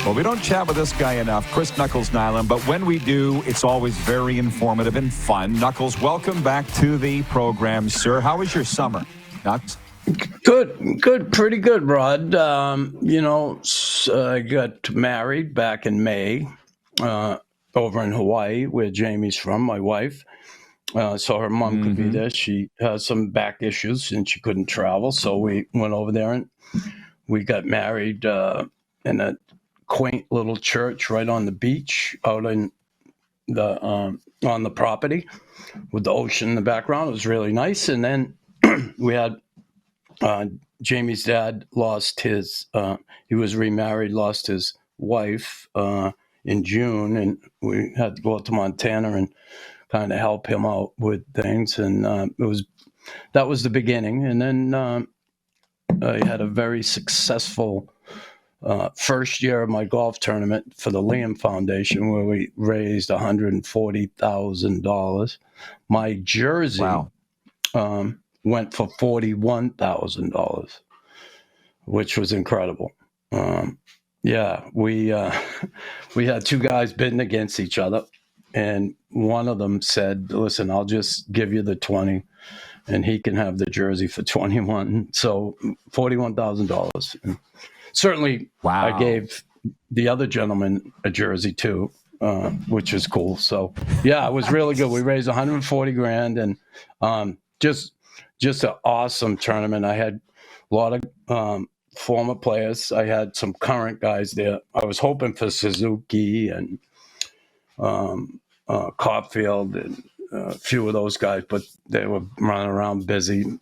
Well, we don't chat with this guy enough, Chris Knuckles Nilan, but when we do, it's always very informative and fun. Knuckles, welcome back to the program, sir. How was your summer, Knucks? Good, pretty good, Rod. I got married back in May over in Hawaii, where Jamie's from, my wife. So her mom could be there. She has some back issues and she couldn't travel. So we went over there and we got married in a quaint little church right on the beach out in the on the property with the ocean in the background. It was really nice. And then we had Jamie's dad lost his he was remarried, lost his wife in June, and we had to go out to Montana and kind of help him out with things. And that was the beginning. And then I had a very successful first year of my golf tournament for the Laine Foundation, where we raised $140,000. My jersey went for $41,000, which was incredible. We had two guys bidding against each other, and one of them said, "Listen, I'll just give you the 20, and he can have the jersey for 21." So $41,000. Certainly, I gave the other gentleman a jersey too, which was cool. So yeah, it was really good. We raised $140,000, and just an awesome tournament. I had a lot of former players. I had some current guys there. I was hoping for Suzuki and Caulfield and a few of those guys, but they were running around busy.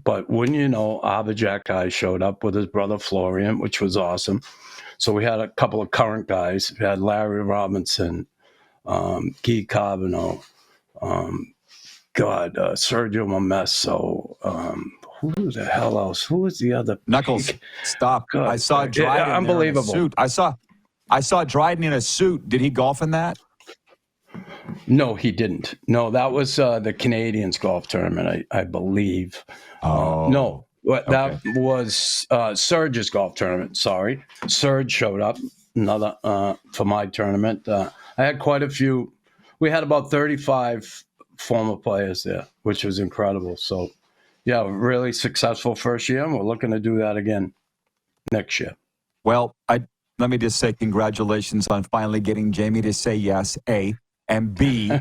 But wouldn't you know, Abhijit guy showed up with his brother Florian, which was awesome. So we had a couple of current guys. We had Larry Robinson, Guy Carbonneau, Sergio Momesso. Who the hell else? Who was the other? Knuckles, stop. God, I saw Dryden unbelievable. In a suit. I saw Dryden in a suit. Did he golf in that? No, he didn't. No, that was the Canadiens golf tournament, I believe. No, that was Serge's golf tournament. Sorry. Serge showed up another for my tournament. I had quite a few. We had about 35 former players there, which was incredible. So, yeah, really successful first year, and we're looking to do that again next year. Well, let me just say congratulations on finally getting Jamie to say yes, A. And B,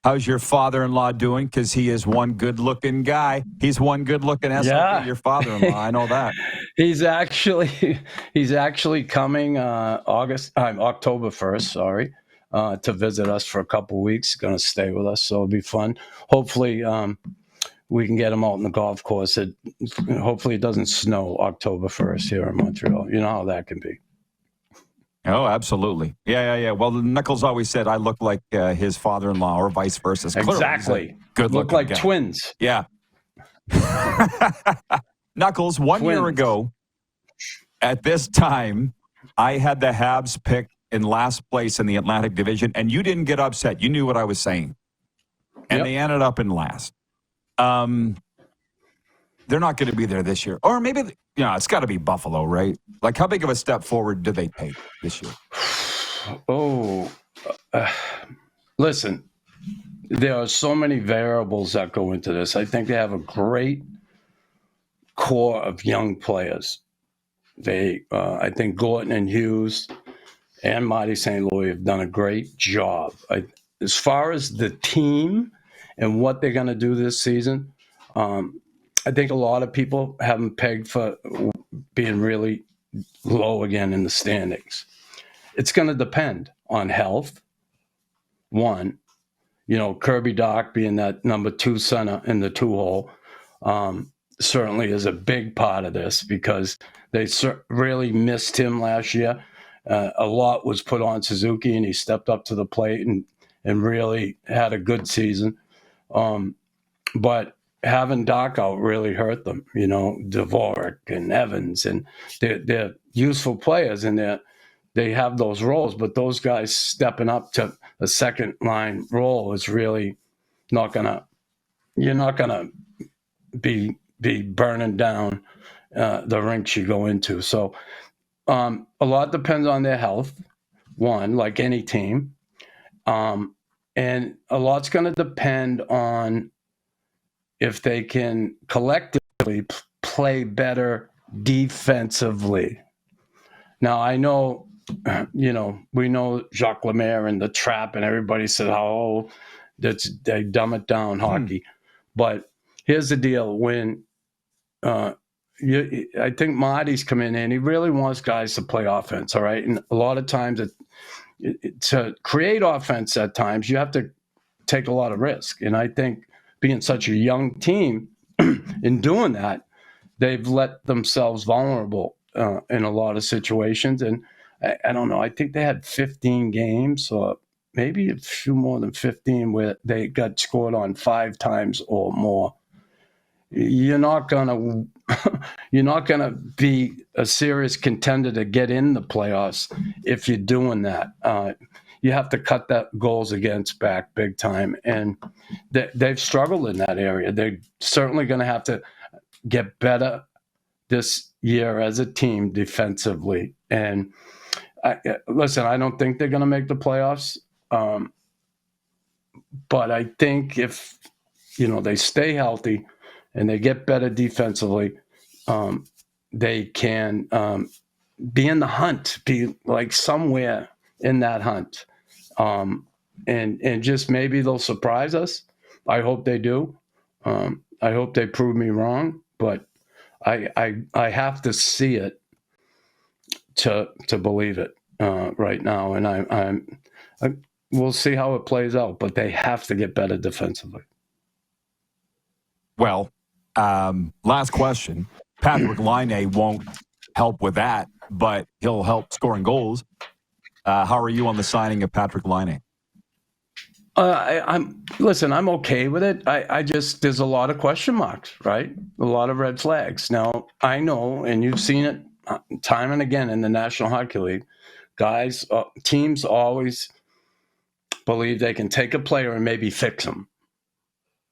how's your father-in-law doing? Because he is one good-looking guy. He's one good-looking SLP, your father-in-law. I know that. He's actually coming October 1st, to visit us for a couple of weeks. Going to stay with us, so it'll be fun. Hopefully, we can get him out in the golf course. Hopefully, it doesn't snow October 1st here in Montreal. You know how that can be. Oh, absolutely. Yeah. Well, Knuckles always said I look like his father-in-law or vice versa. Exactly. Good look like guy. Twins. Yeah. Knuckles, one year ago, at this time, I had the Habs pick in last place in the Atlantic Division, and you didn't get upset. You knew what I was saying. And they ended up in last. They're not going to be there this year. Or maybe, it's got to be Buffalo, right? Like, how big of a step forward do they take this year? Listen, there are so many variables that go into this. I think they have a great core of young players. I think Gorton and Hughes and Marty St. Louis have done a great job. As far as the team and what they're going to do this season, I think a lot of people have them pegged for being really low again in the standings. It's going to depend on health. One, Kirby Dach being that number 2 center in the 2-hole certainly is a big part of this because they really missed him last year. A lot was put on Suzuki, and he stepped up to the plate and really had a good season. But having Doc out really hurt them, Dvorak and Evans, and they're useful players, and they have those roles, but those guys stepping up to a second line role is really you're not gonna be burning down the rinks you go into. So A lot depends on their health, one, like any team. And a lot's going to depend on if they can collectively play better defensively. Now, I know, we know Jacques Lemaire and the trap, and everybody said, oh, they dumb it down, hockey. But here's the deal. When I think Marty's come in and he really wants guys to play offense, all right? And a lot of times to create offense at times, you have to take a lot of risk. And I think being such a young team in doing that, they've let themselves vulnerable in a lot of situations. And I don't know, I think they had 15 games or maybe a few more than 15 where they got scored on 5 times or more. You're not gonna be a serious contender to get in the playoffs if you're doing that. You have to cut that goals against back big time, and they've struggled in that area. They're certainly going to have to get better this year as a team defensively. And listen, I don't think they're going to make the playoffs, but I think if they stay healthy and they get better defensively, they can be in the hunt, be like somewhere in that hunt. And just maybe they'll surprise us. I hope they do. I hope they prove me wrong, but I have to see it to believe it right now. And we'll see how it plays out, but they have to get better defensively. Well, last question. Patrick Laine won't help with that, but he'll help scoring goals. How are you on the signing of Patrick Laine? I'm okay with it. I just, there's a lot of question marks, right? A lot of red flags. Now, I know, and you've seen it time and again in the National Hockey League, guys, teams always believe they can take a player and maybe fix him.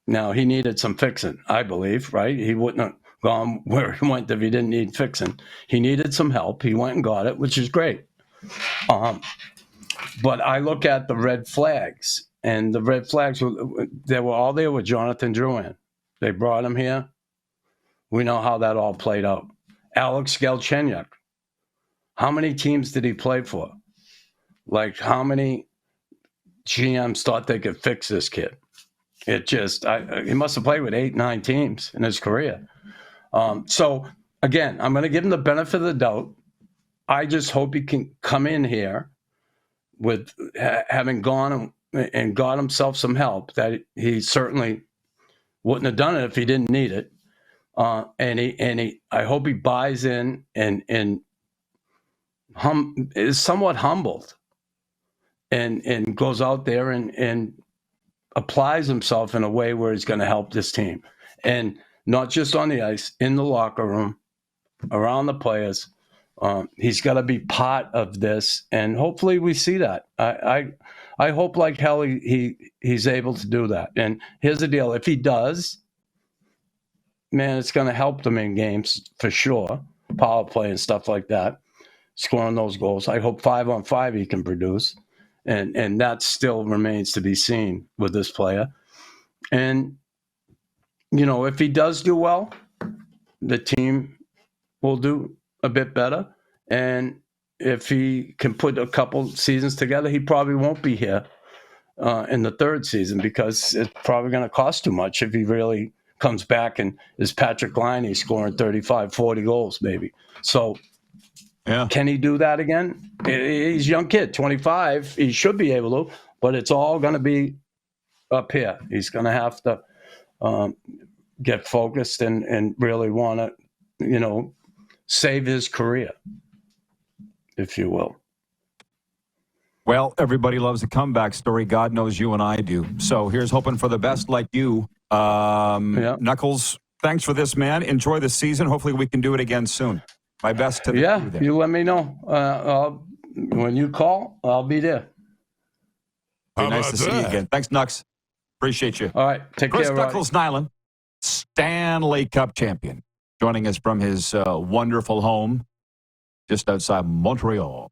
Now, he needed some fixing, I believe, right? He wouldn't have gone where he went if he didn't need fixing. He needed some help. He went and got it, which is great. But I look at the red flags, and the red flags, they were all there with Jonathan Drouin. They brought him here. We know how that all played out. Alex Galchenyuk, how many teams did he play for? Like, how many GMs thought they could fix this kid? It just, he must have played with 8, 9 teams in his career. So, again, I'm going to give him the benefit of the doubt. I just hope he can come in here with having gone and got himself some help that he certainly wouldn't have done it if he didn't need it. And I hope he buys in and is somewhat humbled and goes out there and applies himself in a way where he's going to help this team, and not just on the ice, in the locker room, around the players. He's got to be part of this, and hopefully we see that. I hope like hell he's able to do that. And here's the deal: if he does, man, it's going to help them in games for sure, power play and stuff like that, scoring those goals. I hope 5-on-5 he can produce, and that still remains to be seen with this player. And if he does do well, the team will do a bit better. And if he can put a couple seasons together, he probably won't be here in the third season, because it's probably going to cost too much if he really comes back and is Patrick Laine scoring 35, 40 goals maybe. So yeah. Can he do that again? He's a young kid, 25. He should be able to, but it's all going to be up here. He's going to have to get focused and really want to, save his career, if you will. Well, everybody loves a comeback story. God knows you and I do. So here's hoping for the best like you. Yeah. Knuckles, thanks for this, man. Enjoy the season. Hopefully we can do it again soon. My best to the crew there. You let me know. When you call, I'll be there. Be nice to see you again. Thanks, Nux. Appreciate you. All right. Take care. Chris Knuckles Nilan, Stanley Cup champion, joining us from his wonderful home just outside Montreal.